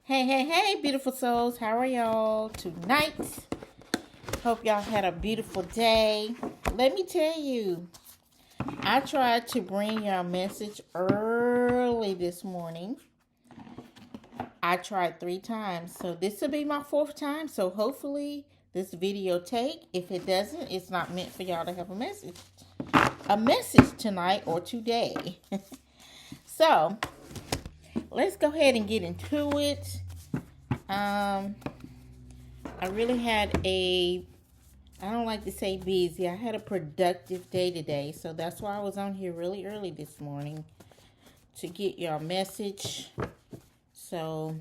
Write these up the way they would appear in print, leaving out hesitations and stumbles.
Hey, beautiful souls. How are y'all tonight? Hope y'all had a beautiful day. Let me tell you, I tried to bring y'all a message early this morning. I tried 3 times, so this will be my 4th time. So hopefully this video take. If it doesn't, it's not meant for y'all to have a message tonight or today. So let's go ahead and get into it. I really had I don't like to say busy. I had a productive day today. So that's why I was on here really early this morning to get your message. So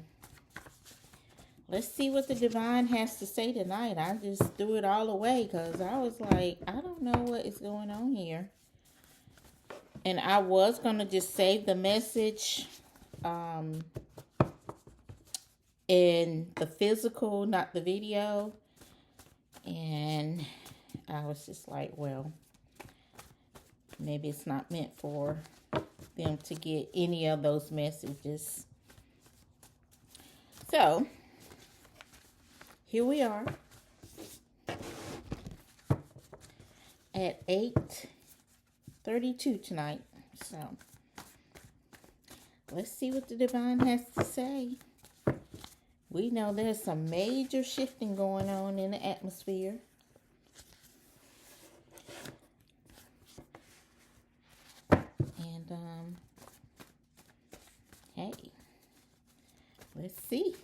let's see what the divine has to say tonight. I just threw it all away because I was like, I don't know what is going on here. And I was going to just save the message in the physical, not the video. And I was just like, well, maybe it's not meant for them to get any of those messages. So, here we are at 8:32 tonight. So, let's see what the divine has to say. We know there's some major shifting going on in the atmosphere. And, hey, let's see.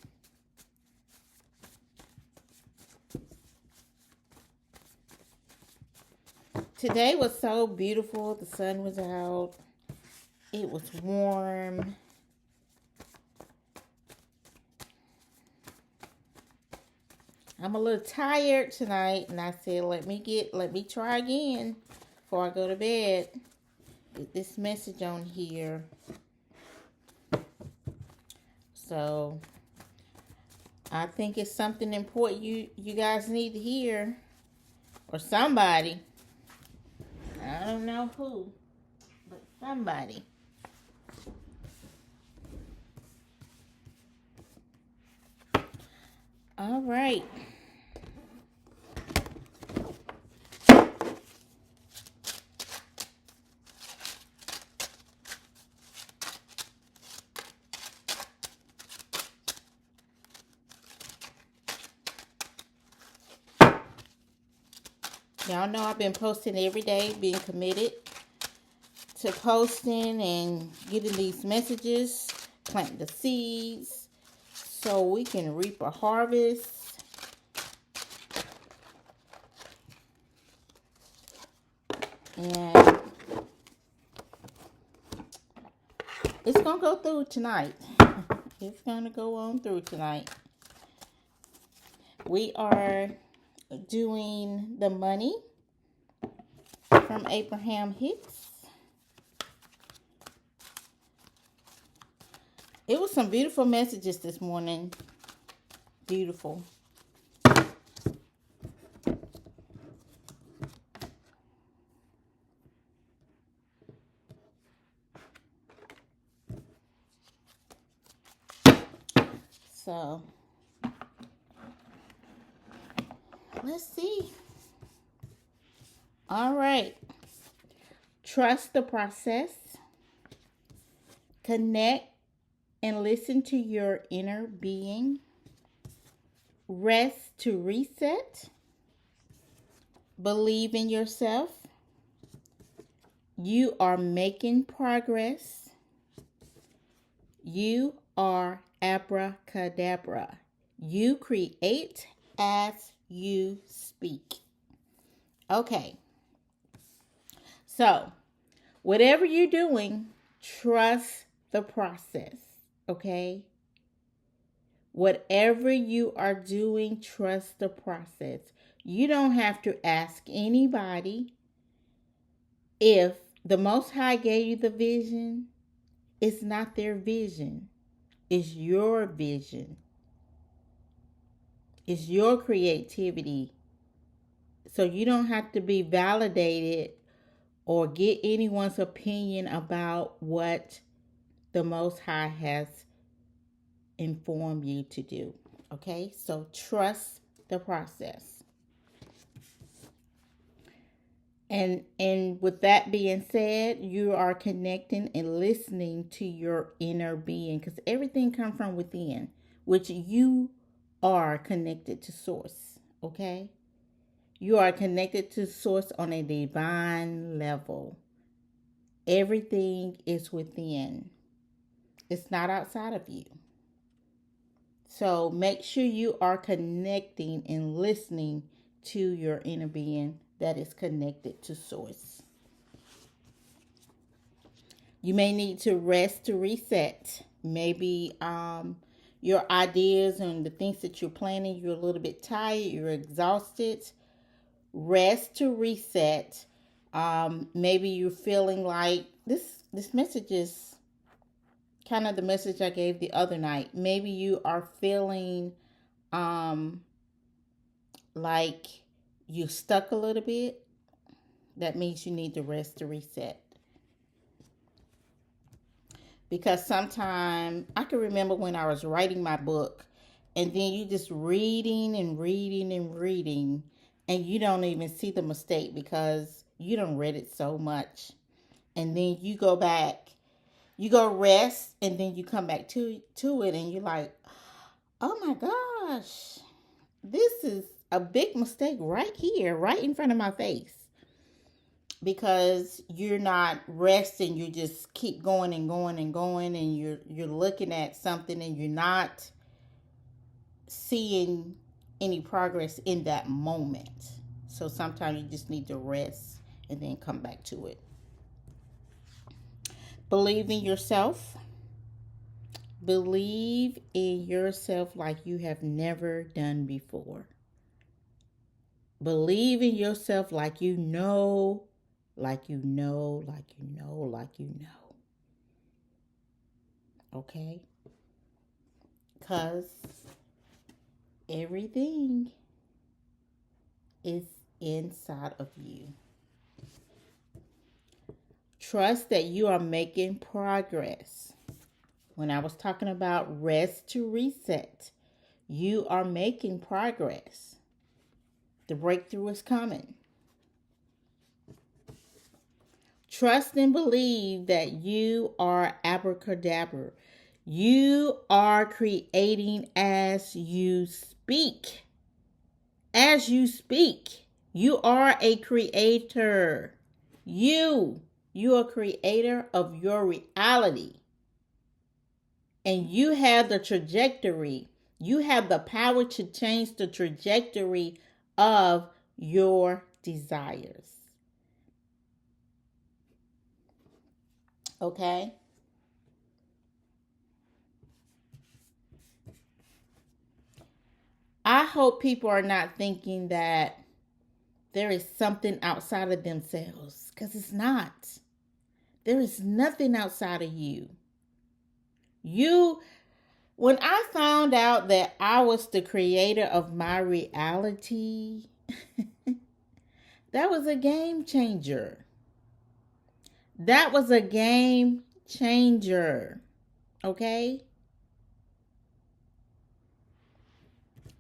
Today was so beautiful. The sun was out. It was warm. I'm a little tired tonight, and I said, let me try again before I go to bed. Get this message on here. So I think it's something important you guys need to hear, or somebody. I don't know who, but somebody. All right. Y'all know I've been posting every day, being committed to posting and getting these messages, planting the seeds so we can reap a harvest. And it's going to go through tonight. It's going to go on through tonight. We are doing the money from Abraham Hicks. It was some beautiful messages this morning. Beautiful. So, let's see. All right. Trust the process. Connect and listen to your inner being. Rest to reset. Believe in yourself. You are making progress. You are abracadabra. You create as you speak. Okay. So, whatever you're doing, trust the process. Okay? Whatever you are doing, trust the process. You don't have to ask anybody. If the Most High gave you the vision, it's not their vision. It's your vision. It's your creativity. So you don't have to be validated or get anyone's opinion about what the Most High has inform you to do. Okay, so trust the process. And with that being said, you are connecting and listening to your inner being, because everything comes from within, which you are connected to source. Okay, you are connected to source on a divine level. Everything is within. It's not outside of you. So make sure you are connecting and listening to your inner being that is connected to source. You may need to rest to reset. Maybe your ideas and the things that you're planning, you're a little bit tired, you're exhausted. Rest to reset. Maybe you're feeling like this message is kind of the message I gave the other night. Maybe you are feeling like you're stuck a little bit. That means you need to rest to reset. Because sometimes I can remember when I was writing my book, and then you just reading and reading and reading, and you don't even see the mistake because you done read it so much. And then you go back, you go rest, and then you come back to it, and you're like, oh my gosh, this is a big mistake right here, right in front of my face. Because you're not resting, you just keep going and going and going, and you're looking at something and you're not seeing any progress in that moment. So sometimes you just need to rest and then come back to it. Believe in yourself. Believe in yourself like you have never done before. Believe in yourself like you know, like you know, like you know, like you know. Okay? Because everything is inside of you. Trust that you are making progress. When I was talking about rest to reset, you are making progress. The breakthrough is coming. Trust and believe that you are abracadabra. You are creating as you speak. As you speak, you are a creator. You are a creator of your reality. And you have the trajectory. You have the power to change the trajectory of your desires. Okay? I hope people are not thinking that there is something outside of themselves, because it's not. There is nothing outside of you. When I found out that I was the creator of my reality, that was a game changer. That was a game changer. Okay?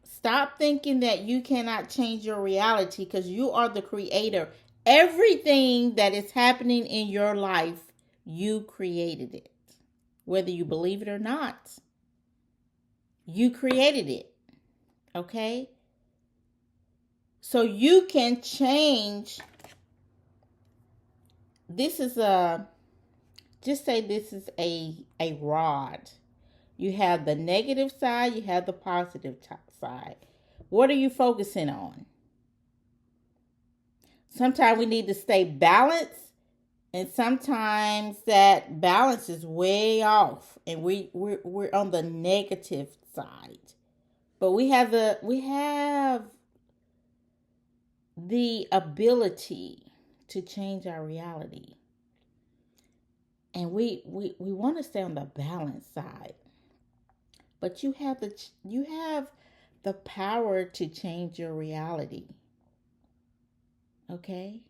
Stop thinking that you cannot change your reality, because you are the creator. Everything that is happening in your life, you created it. Whether you believe it or not, you created it. Okay? So you can change. This is just say this is a rod. You have the negative side, you have the positive side. What are you focusing on? Sometimes we need to stay balanced, and sometimes that balance is way off, and we're on the negative side. But we have the ability to change our reality. And we want to stay on the balanced side. But you have the power to change your reality. Okay?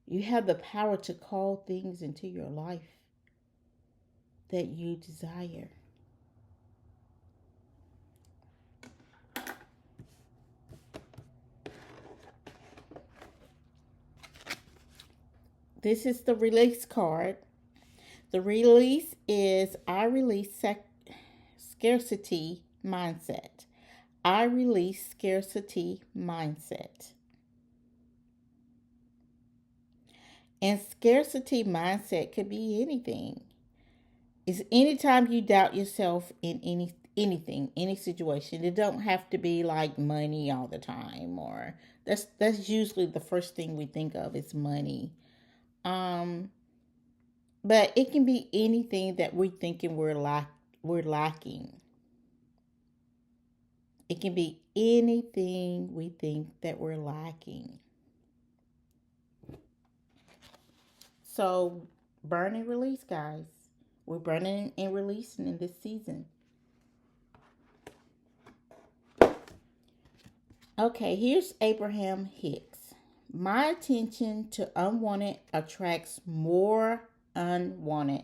You have the power to call things into your life that you desire. This is the release card. The release is I release scarcity mindset. I release scarcity mindset. And scarcity mindset could be anything. It's anytime you doubt yourself in anything, any situation. It don't have to be like money all the time, or that's usually the first thing we think of is money. Um, but it can be anything that we're thinking we're lacking. It can be anything we think that we're lacking. So burn and release, guys. We're burning and releasing in this season. Okay, here's Abraham Hicks. My attention to unwanted attracts more unwanted.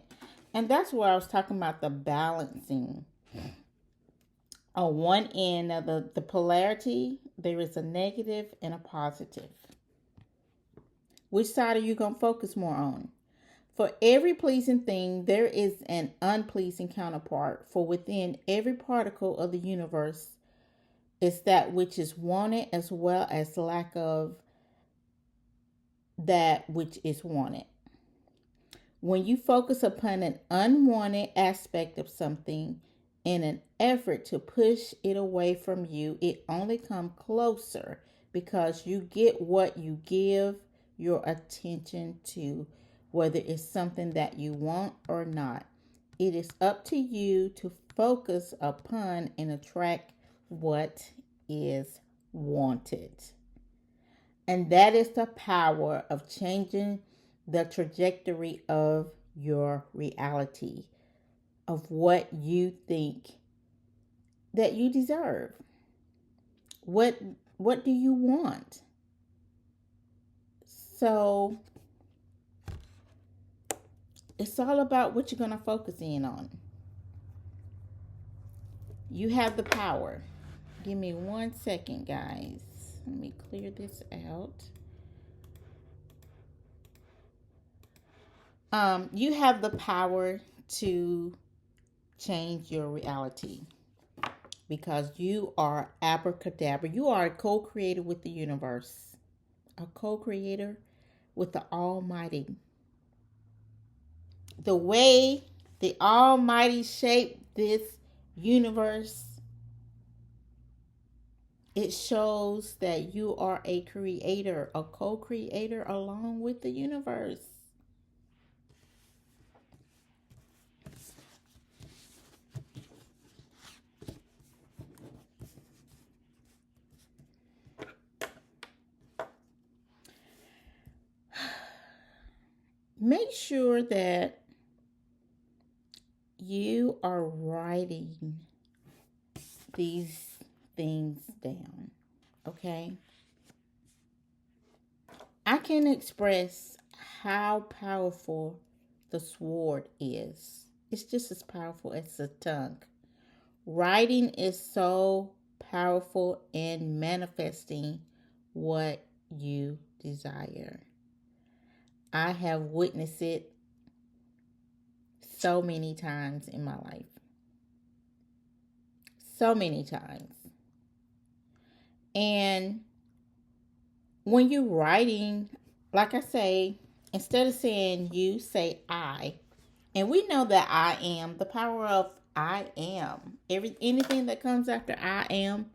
And that's where I was talking about the balancing. On one end of the polarity, there is a negative and a positive. Which side are you going to focus more on? For every pleasing thing, there is an unpleasing counterpart. For within every particle of the universe is that which is wanted as well as lack of that which is wanted. When you focus upon an unwanted aspect of something in an effort to push it away from you, it only comes closer because you get what you give your attention to, whether it's something that you want or not. It is up to you to focus upon and attract what is wanted. And that is the power of changing the trajectory of your reality, of what you think that you deserve. What do you want? So it's all about what you're going to focus in on. You have the power. Give me 1 second, guys. Let me clear this out. You have the power to change your reality because you are abracadabra. You are a co-creator with the universe, a co-creator with the Almighty. The way the Almighty shaped this universe, it shows that you are a creator, a co-creator along with the universe. Make sure that you are writing these things down, okay? I can express how powerful the sword is. It's just as powerful as the tongue. Writing is so powerful in manifesting what you desire. I have witnessed it so many times in my life. So many times. And when you're writing, like I say, instead of saying you, say I. And we know that I am, the power of I am. Anything that comes after I am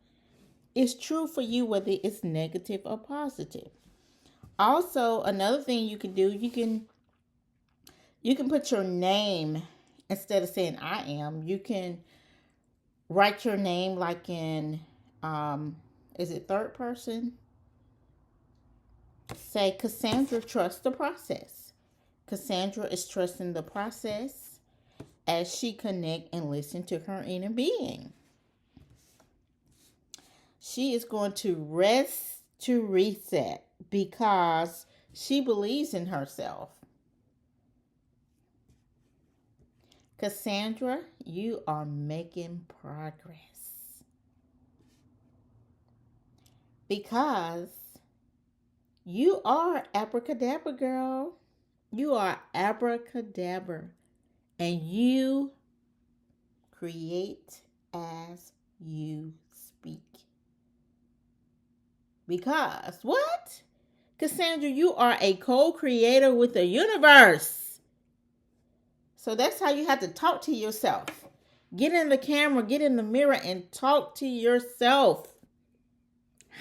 is true for you, whether it's negative or positive. Also, another thing you can do, you can put your name instead of saying I am. You can write your name like in, is it third person? Say, Cassandra trusts the process. Cassandra is trusting the process as she connect and listen to her inner being. She is going to rest to reset because she believes in herself. Cassandra, you are making progress. Because you are abracadabra, girl. You are abracadabra, and you create as you speak. Because what? Cassandra, you are a co-creator with the universe. So that's how you have to talk to yourself. Get in the camera, get in the mirror, and talk to yourself.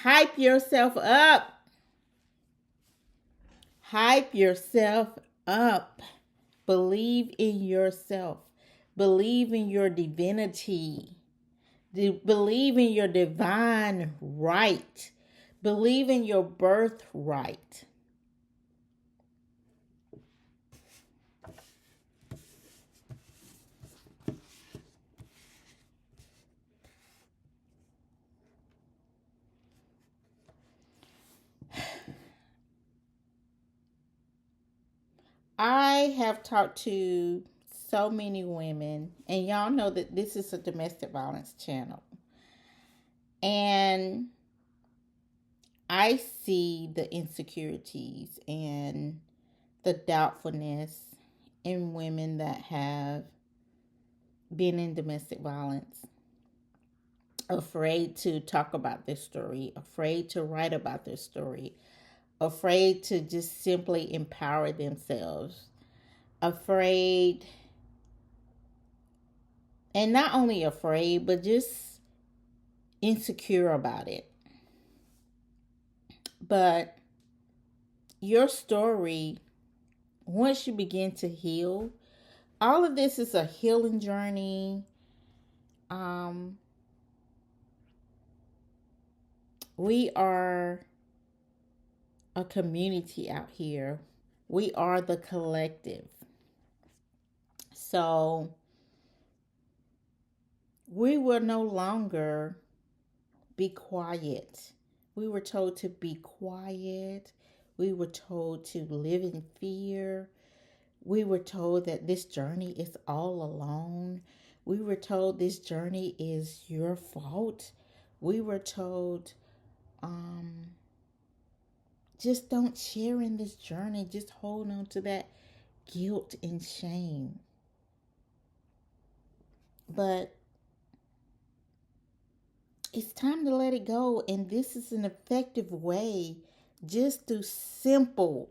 Hype yourself up. Hype yourself up. Believe in yourself. Believe in your divinity. Believe in your divine right. Believe in your birthright. I have talked to so many women, and y'all know that this is a domestic violence channel. And I see the insecurities and the doubtfulness in women that have been in domestic violence, afraid to talk about their story, afraid to write about their story, afraid to just simply empower themselves, afraid, and not only afraid, but just insecure about it. But your story, once you begin to heal, all of this is a healing journey. We are a community out here. We are the collective. So we will no longer be quiet. We were told to be quiet. We were told to live in fear. We were told that this journey is all alone. We were told this journey is your fault. We were told, just don't share in this journey. Just hold on to that guilt and shame. But it's time to let it go. And this is an effective way, just through simple.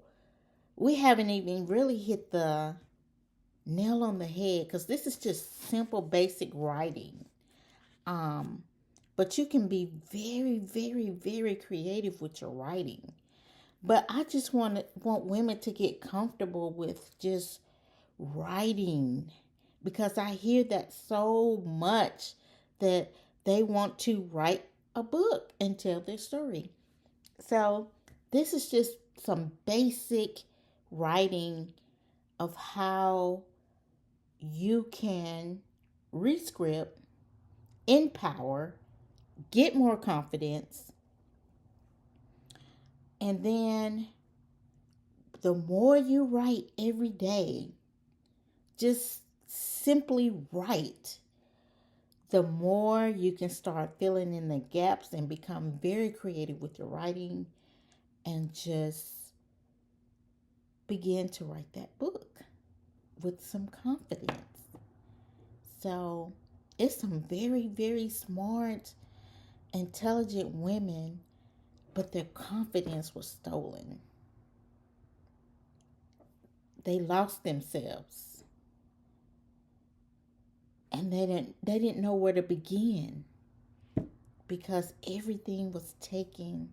We haven't even really hit the nail on the head, because this is just simple, basic writing. But you can be very, very, very creative with your writing. But I just want women to get comfortable with just writing, because I hear that so much, that they want to write a book and tell their story. So this is just some basic writing of how you can rescript, empower, get more confidence, and then the more you write every day, just simply write, the more you can start filling in the gaps and become very creative with your writing, and just begin to write that book with some confidence. So it's some very, very smart, intelligent women, but their confidence was stolen. They lost themselves, and they didn't know where to begin, because everything was taken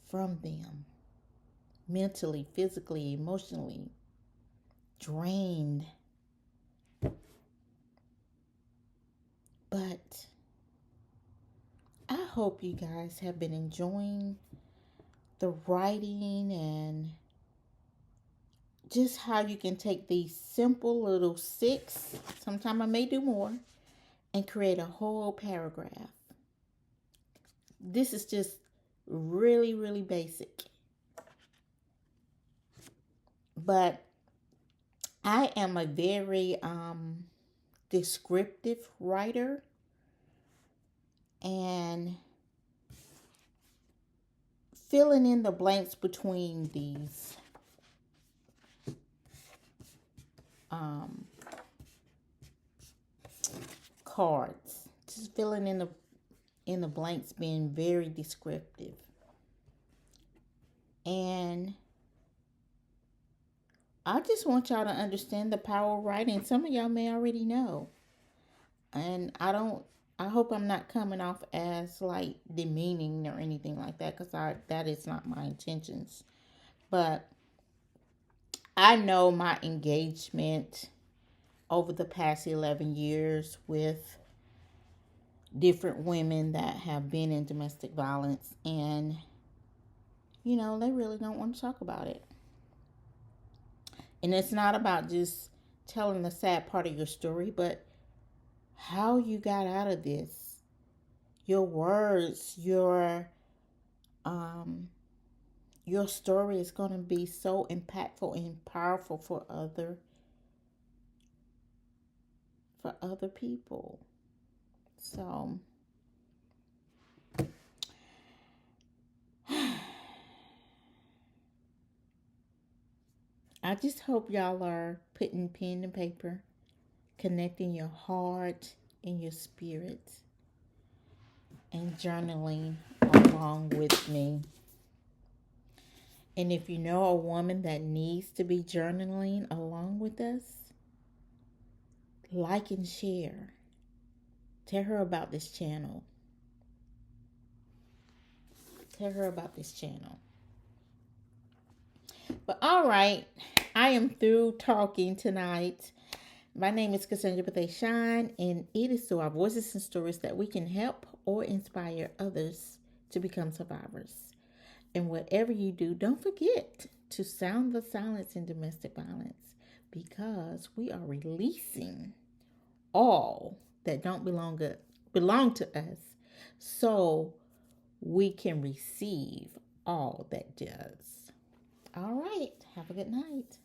from them, mentally, physically, emotionally, drained. But I hope you guys have been enjoying the writing, and just how you can take these simple little 6, sometime I may do more, and create a whole paragraph. This is just really, really basic. But I am a very descriptive writer, and filling in the blanks between these cards. Just filling in the blanks, being very descriptive. And I just want y'all to understand the power of writing. Some of y'all may already know. And I hope I'm not coming off as like demeaning or anything like that, because that is not my intentions. But I know my engagement over the past 11 years with different women that have been in domestic violence, and they really don't want to talk about it. And it's not about just telling the sad part of your story, but how you got out of this. Your words, your story is going to be so impactful and powerful for other people. So I just hope y'all are putting pen and paper, connecting your heart and your spirit, and journaling along with me. And if you know a woman that needs to be journaling along with us, like and share. Tell her about this channel. But all right, I am through talking tonight. My name is Cassandra Bethea Shine, and it is through our voices and stories that we can help or inspire others to become survivors. And whatever you do, don't forget to sound the silence in domestic violence, because we are releasing all that don't belong to us, so we can receive all that does. All right, have a good night.